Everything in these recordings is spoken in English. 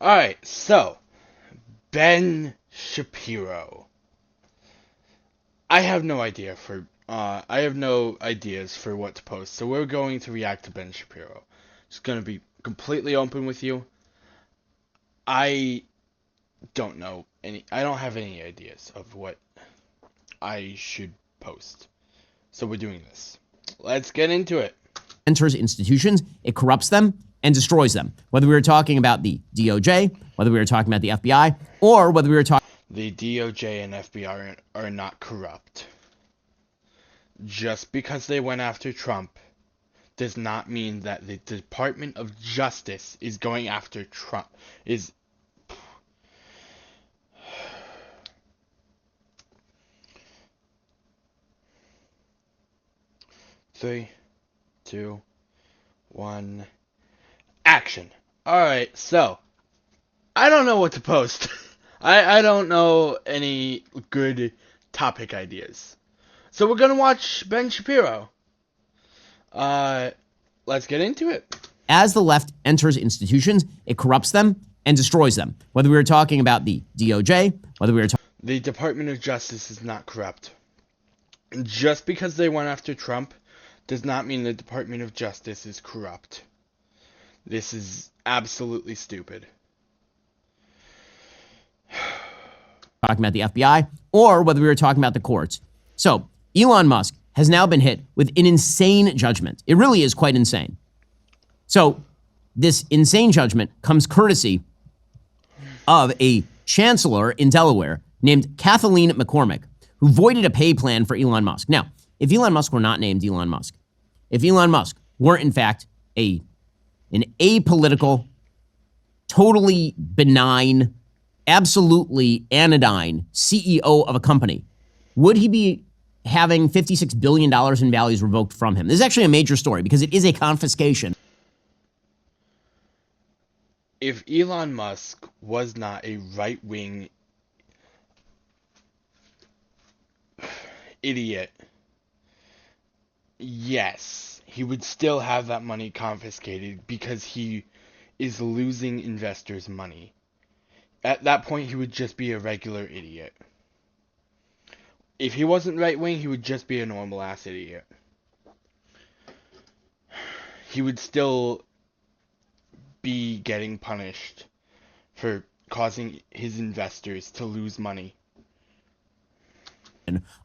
Alright, so, Ben Shapiro. I have no ideas for what to post, so we're going to react to Ben Shapiro. Just gonna be completely open with you. I I don't have any ideas of what I should post. So we're doing this. Let's get into it. Enters institutions, it corrupts them and destroys them. Whether we were talking about the DOJ, whether we were talking about the FBI, or whether we were talking... The DOJ and FBI are not corrupt. Just because they went after Trump does not mean that the Department of Justice is going after Trump. Three, two, one, action. Alright, so, I don't know what to post. I don't know any good topic ideas. So we're gonna watch Ben Shapiro. Let's get into it. As the left enters institutions, it corrupts them and destroys them. Whether we were talking about the DOJ, whether we were talking... The Department of Justice is not corrupt. Just because they went after Trump does not mean the Department of Justice is corrupt. This is absolutely stupid. Talking about the FBI, or whether we were talking about the courts. So, Elon Musk has now been hit with an insane judgment. It really is quite insane. So, this insane judgment comes courtesy of a chancellor in Delaware named Kathleen McCormick, who voided a pay plan for Elon Musk. Now, if Elon Musk were not named Elon Musk, if Elon Musk were in fact an apolitical, totally benign, absolutely anodyne CEO of a company, would he be having $56 billion in values revoked from him? This is actually a major story because it is a confiscation. If Elon Musk was not a right-wing idiot, yes, he would still have that money confiscated because he is losing investors' money. At that point, he would just be a regular idiot. If he wasn't right-wing, he would just be a normal-ass idiot. He would still be getting punished for causing his investors to lose money.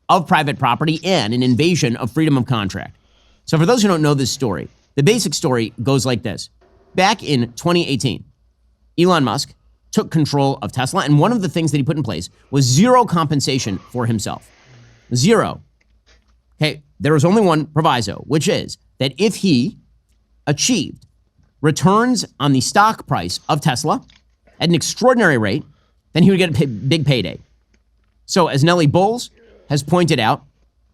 Of private property and an invasion of freedom of contract. So for those who don't know this story, the basic story goes like this. Back in 2018, Elon Musk took control of Tesla, and one of the things that he put in place was zero compensation for himself. Zero. Okay, there was only one proviso, which is that if he achieved returns on the stock price of Tesla at an extraordinary rate, then he would get a big payday. So as Nellie Bowles has pointed out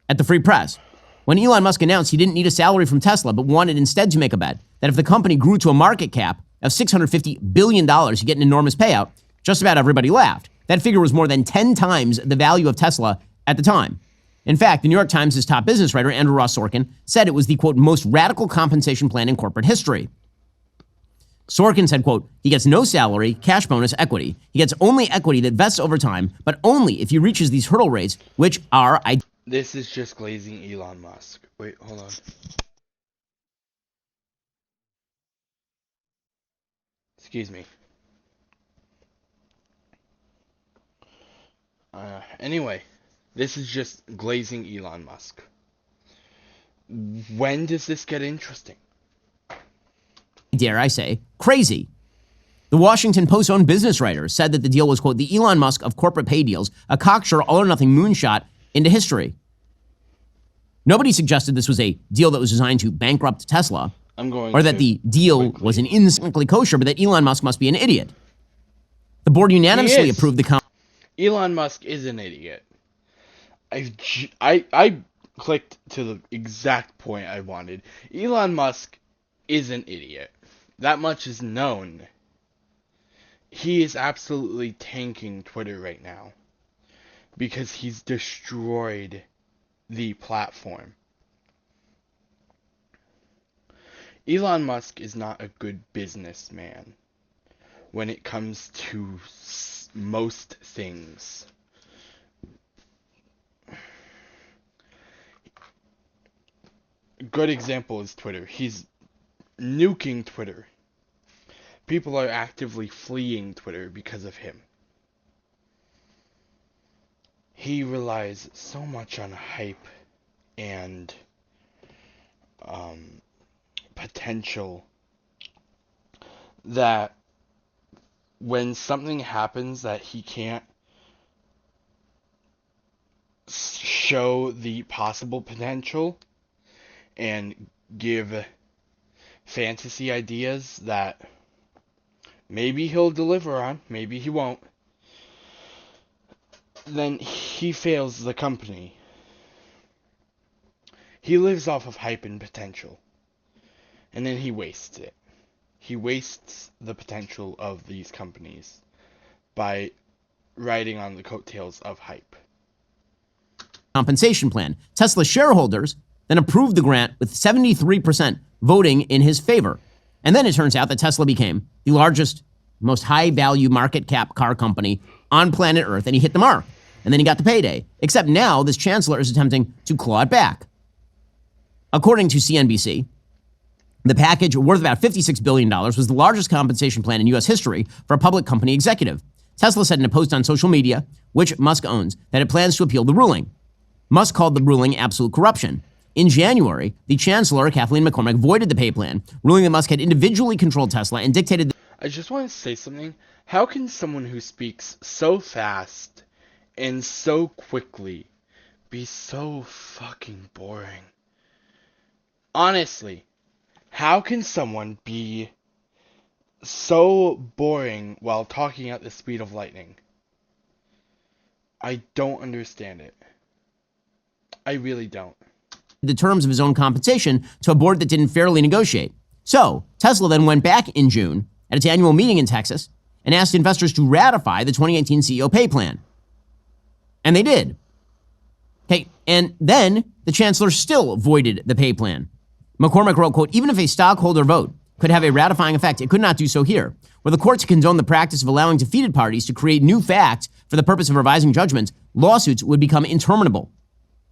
at the Free Press, when Elon Musk announced he didn't need a salary from Tesla, but wanted instead to make a bet that if the company grew to a market cap of $650 billion, he'd get an enormous payout, just about everybody laughed. That figure was more than 10 times the value of Tesla at the time. In fact, the New York Times' top business writer, Andrew Ross Sorkin, said it was the, quote, most radical compensation plan in corporate history. Sorkin said, quote, he gets no salary, cash bonus, equity. He gets only equity that vests over time, but only if he reaches these hurdle rates, which are... This is just glazing Elon Musk. Wait, hold on. Excuse me. Anyway, this is just glazing Elon Musk. When does this get interesting? Dare I say, crazy. The Washington Post-owned business writer said that the deal was, quote, the Elon Musk of corporate pay deals, a cocksure all-or-nothing moonshot into history. Nobody suggested this was a deal that was designed to bankrupt Tesla, or that the deal was an instantly kosher, but that Elon Musk must be an idiot. The board unanimously approved the... Elon Musk is an idiot. I clicked to the exact point I wanted. Elon Musk is an idiot. That much is known. He is absolutely tanking Twitter right now because he's destroyed the platform. Elon Musk is not a good businessman. when it comes to most things. A good example is Twitter. He's nuking Twitter. People are actively fleeing Twitter because of him. He relies so much on hype and potential that when something happens that he can't show the possible potential and give fantasy ideas that maybe he'll deliver on, maybe he won't, then he fails the company. He lives off of hype and potential, and then he wastes it. He wastes the potential of these companies by riding on the coattails of hype. Compensation plan. Tesla shareholders then approved the grant with 73% voting in his favor. And then it turns out that Tesla became the largest, most high-value market cap car company on planet Earth, and he hit the mark. And then he got the payday. Except now this chancellor is attempting to claw it back. According to CNBC, the package, worth about $56 billion, was the largest compensation plan in U.S. history for a public company executive. Tesla said in a post on social media, which Musk owns, that it plans to appeal the ruling. Musk called the ruling absolute corruption. In January, the chancellor, Kathleen McCormick, voided the pay plan, ruling that Musk had individually controlled Tesla and dictated... I just want to say something. How can someone who speaks so fast and so quickly be so fucking boring? Honestly, how can someone be so boring while talking at the speed of lightning? I don't understand it. I really don't. The terms of his own compensation to a board that didn't fairly negotiate. So, Tesla then went back in June at its annual meeting in Texas and asked investors to ratify the 2018 CEO pay plan. And they did. Okay, and then the chancellor still voided the pay plan. McCormick wrote, quote, even if a stockholder vote could have a ratifying effect, it could not do so here. Were the court to condone the practice of allowing defeated parties to create new facts for the purpose of revising judgments, lawsuits would become interminable.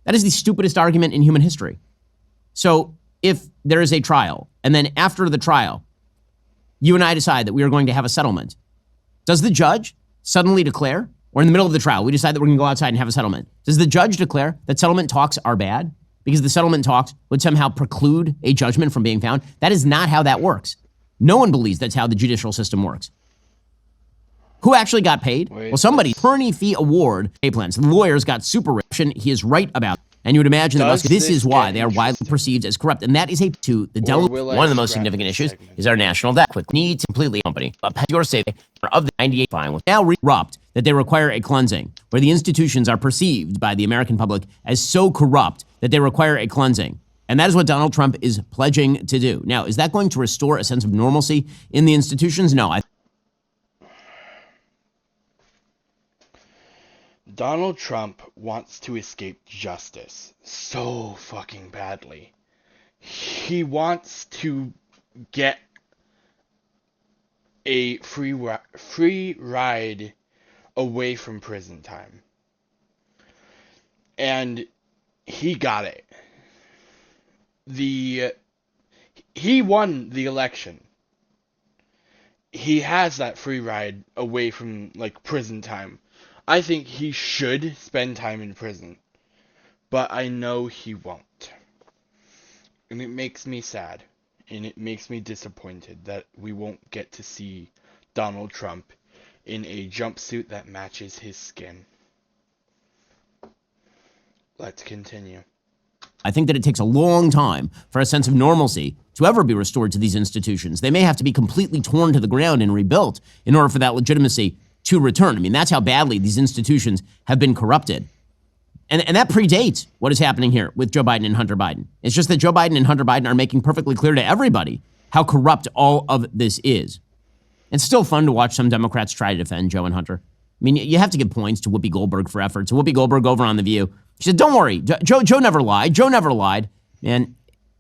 That is the stupidest argument in human history. So if there is a trial, and then after the trial, you and I decide that we are going to have a settlement, does the judge suddenly declare, or in the middle of the trial, we decide that we're going to go outside and have a settlement, does the judge declare that settlement talks are bad because the settlement talks would somehow preclude a judgment from being found? That is not how that works. No one believes that's how the judicial system works. Who actually got paid? Well, somebody, attorney fee award pay plans. The lawyers got super rich, and he is right about it. And you would imagine that this is why they are widely perceived as corrupt. And that is to the devil. One of the most significant issues is our national debt. Quick needs completely company. Your safety of the 98 fine will now erupt that they require a cleansing, where the institutions are perceived by the American public as so corrupt that they require a cleansing. And that is what Donald Trump is pledging to do. Now, is that going to restore a sense of normalcy in the institutions? No. Donald Trump wants to escape justice so fucking badly. He wants to get a free ride away from prison time. And he got it. He won the election. He has that free ride away from prison time. I think he should spend time in prison, but I know he won't. And it makes me sad, and it makes me disappointed that we won't get to see Donald Trump in a jumpsuit that matches his skin. Let's continue. I think that it takes a long time for a sense of normalcy to ever be restored to these institutions. They may have to be completely torn to the ground and rebuilt in order for that legitimacy to return. I mean, that's how badly these institutions have been corrupted. And that predates what is happening here with Joe Biden and Hunter Biden. It's just that Joe Biden and Hunter Biden are making perfectly clear to everybody how corrupt all of this is. It's still fun to watch some Democrats try to defend Joe and Hunter. I mean, you have to give points to Whoopi Goldberg for efforts. Whoopi Goldberg over on The View, she said, don't worry, Joe never lied. Joe never lied. And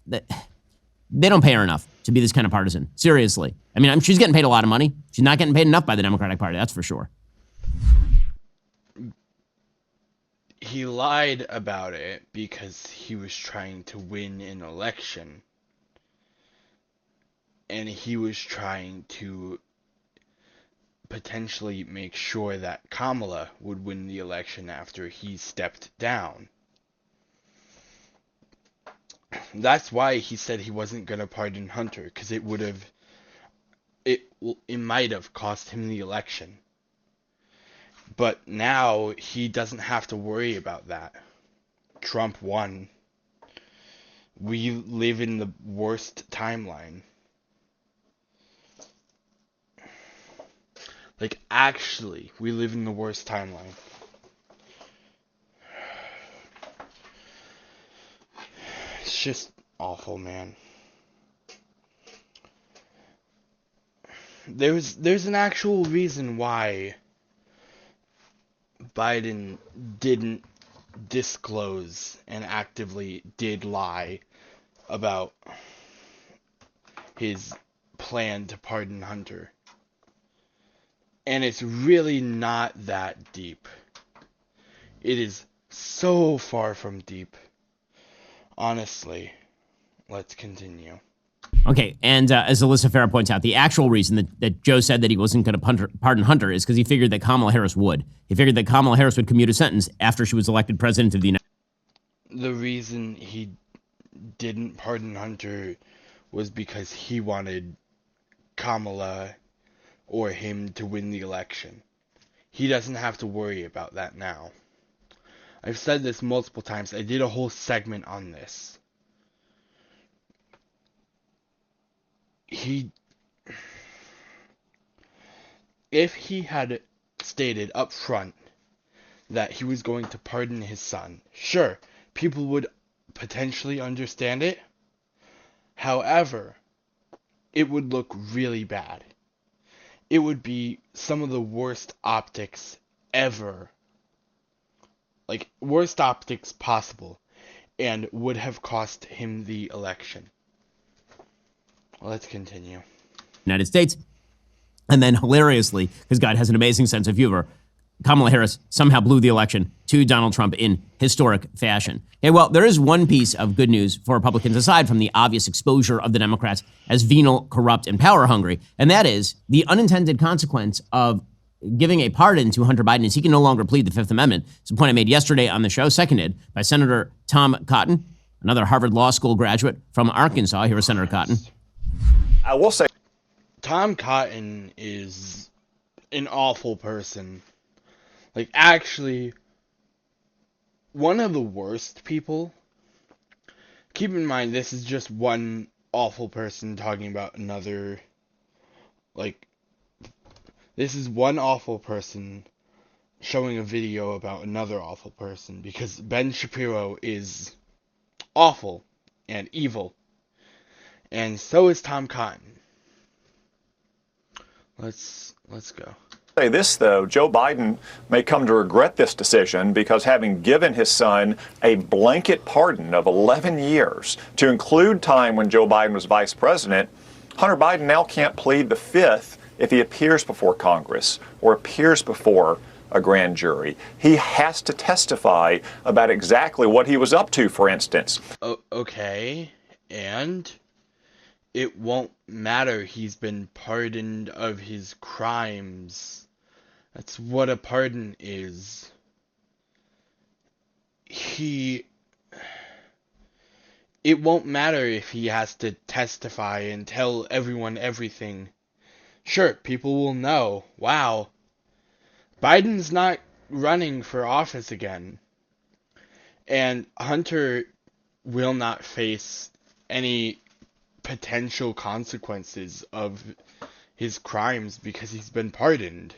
they don't pay her enough. to be this kind of partisan. Seriously. I mean, she's getting paid a lot of money. She's not getting paid enough by the Democratic Party, that's for sure. He lied about it because he was trying to win an election. And he was trying to potentially make sure that Kamala would win the election after he stepped down. That's why he said he wasn't going to pardon Hunter, because it might have cost him the election. But now he doesn't have to worry about that. Trump won. We live in the worst timeline. Like, actually, we live in the worst timeline. It's just awful, man. There's an actual reason why Biden didn't disclose and actively did lie about his plan to pardon Hunter. And it's really not that deep. It is so far from deep. Honestly, let's continue. Okay, and as Alyssa Farah points out, the actual reason that Joe said that he wasn't going to pardon Hunter is because he figured that Kamala Harris would. He figured that Kamala Harris would commute a sentence after she was elected president of the United States. The reason he didn't pardon Hunter was because he wanted Kamala or him to win the election. He doesn't have to worry about that now. I've said this multiple times. I did a whole segment on this. If he had stated up front that he was going to pardon his son, sure, people would potentially understand it. However, it would look really bad. It would be some of the worst optics ever. Like, worst optics possible. And would have cost him the election. Let's continue. United States. And then hilariously, because God has an amazing sense of humor, Kamala Harris somehow blew the election to Donald Trump in historic fashion. Okay, well, there is one piece of good news for Republicans aside from the obvious exposure of the Democrats as venal, corrupt, and power hungry, and that is the unintended consequence of giving a pardon to Hunter Biden is he can no longer plead the Fifth Amendment. It's a point I made yesterday on the show, seconded by Senator Tom Cotton, another Harvard Law School graduate from Arkansas. Here is Senator Cotton. I will say Tom Cotton is an awful person. Like, actually, one of the worst people. Keep in mind, this is just one awful person talking about another. Like, this is one awful person showing a video about another awful person, because Ben Shapiro is awful and evil. And so is Tom Cotton. Let's go. Say this, though, Joe Biden may come to regret this decision because having given his son a blanket pardon of 11 years to include time when Joe Biden was vice president, Hunter Biden now can't plead the Fifth if he appears before Congress or appears before a grand jury. He has to testify about exactly what he was up to, for instance. Okay, and it won't matter. He's been pardoned of his crimes. That's what a pardon is. It won't matter if he has to testify and tell everyone everything. Sure, people will know, wow, Biden's not running for office again. And Hunter will not face any potential consequences of his crimes because he's been pardoned.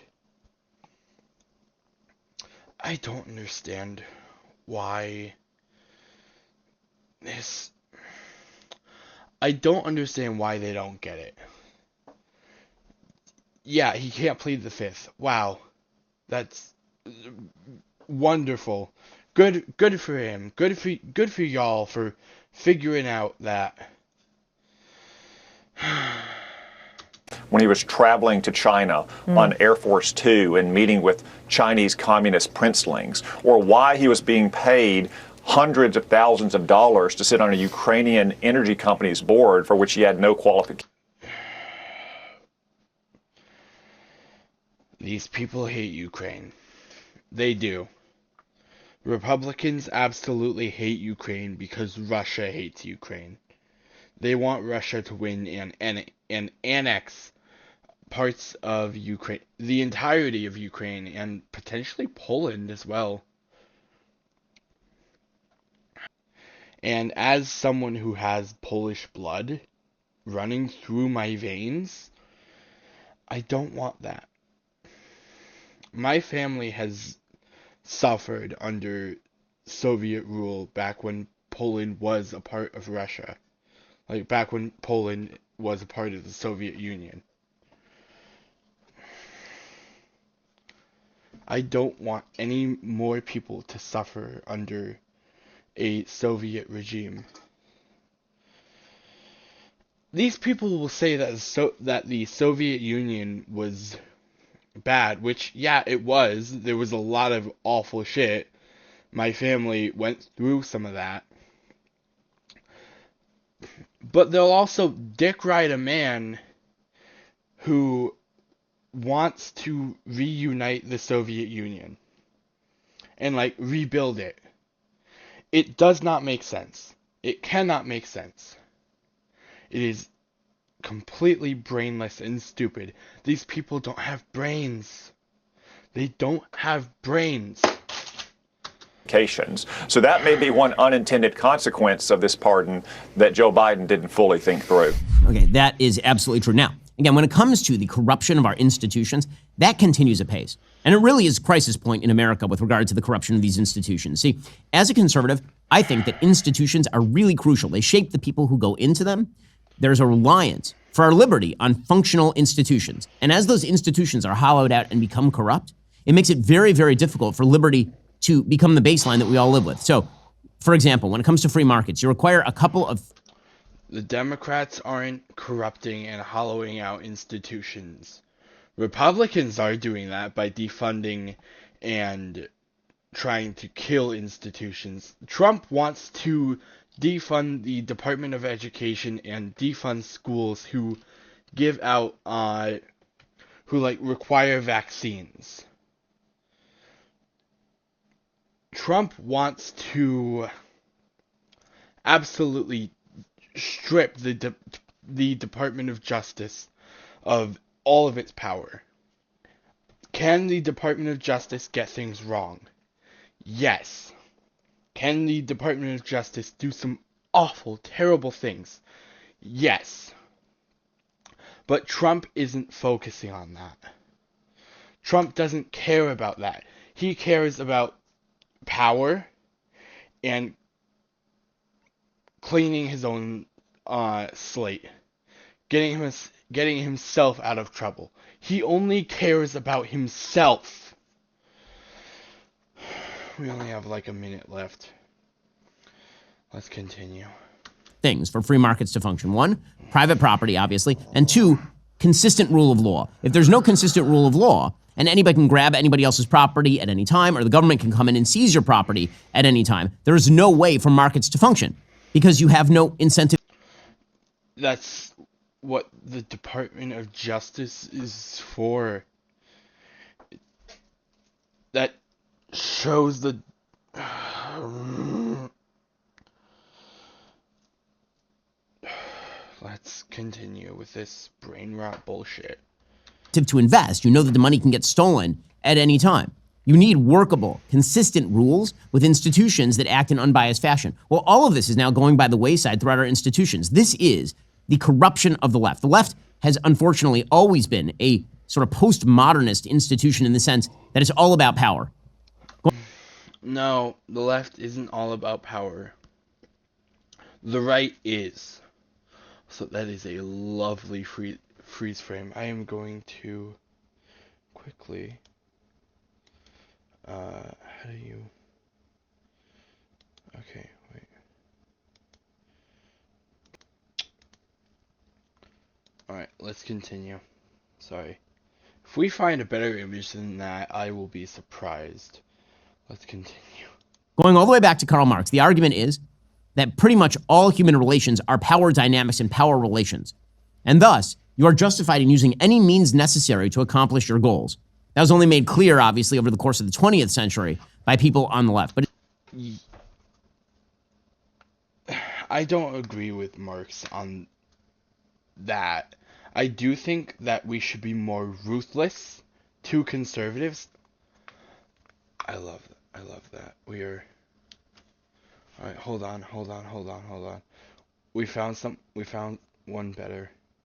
I don't understand why this. I don't understand why they don't get it. Yeah, he can't plead the Fifth. Wow. That's wonderful. Good for him. Good for y'all for figuring out that when he was traveling to China on Air Force Two and meeting with Chinese communist princelings, or why he was being paid hundreds of thousands of dollars to sit on a Ukrainian energy company's board for which he had no qualifications. These people hate Ukraine. They do. Republicans absolutely hate Ukraine because Russia hates Ukraine. They want Russia to win and annex parts of Ukraine, the entirety of Ukraine, and potentially Poland as well. And as someone who has Polish blood running through my veins, I don't want that. My family has suffered under Soviet rule back when Poland was a part of Russia. Like back when Poland was a part of the Soviet Union. I don't want any more people to suffer under a Soviet regime. These people will say that the Soviet Union was bad, which yeah, it was. There was a lot of awful shit. My family went through some of that. But they'll also dick ride a man who wants to reunite the Soviet Union and like rebuild it. It does not make sense. It cannot make sense. It is completely brainless and stupid. These people don't have brains. They don't have brains. So that may be one unintended consequence of this pardon that Joe Biden didn't fully think through. Okay, that is absolutely true. Now, again, when it comes to the corruption of our institutions, that continues apace. And it really is a crisis point in America with regard to the corruption of these institutions. See, as a conservative, I think that institutions are really crucial. They shape the people who go into them. There's a reliance for our liberty on functional institutions. And as those institutions are hollowed out and become corrupt, it makes it very, very difficult for liberty to become the baseline that we all live with. So, for example, when it comes to free markets, you require a couple of... The Democrats aren't corrupting and hollowing out institutions. Republicans are doing that by defunding and trying to kill institutions. Trump wants to defund the Department of Education and defund schools who give out, who like require vaccines. Trump wants to absolutely strip the Department of Justice of all of its power. Can the Department of Justice get things wrong? Yes. Can the Department of Justice do some awful, terrible things? Yes. But Trump isn't focusing on that. Trump doesn't care about that. He cares about power and cleaning his own slate, getting himself out of trouble. He only cares about himself. We only have like a minute left. Let's continue. Things for free markets to function. One, private property, obviously, and two, consistent rule of law. If there's no consistent rule of law, and anybody can grab anybody else's property at any time, or the government can come in and seize your property at any time, there is no way for markets to function because you have no incentive. That's what the Department of Justice is for. That shows the... Let's continue with this brain rot bullshit. To invest, you know that the money can get stolen at any time. You need workable, consistent rules with institutions that act in unbiased fashion. Well, all of this is now going by the wayside throughout our institutions. This is the corruption of the left. The left has unfortunately always been a sort of postmodernist institution in the sense that it's all about power. No, the left isn't all about power. The right is. So that is a lovely freeze frame. I am going to quickly... how do you... Okay, wait. Alright, let's continue. Sorry. If we find a better image than that, I will be surprised. Let's continue. Going all the way back to Karl Marx, the argument is that pretty much all human relations are power dynamics and power relations. And thus, you are justified in using any means necessary to accomplish your goals. That was only made clear, obviously, over the course of the 20th century by people on the left. But I don't agree with Marx on that. I do think that we should be more ruthless to conservatives. I love that. We are. Alright, hold on. We found one better.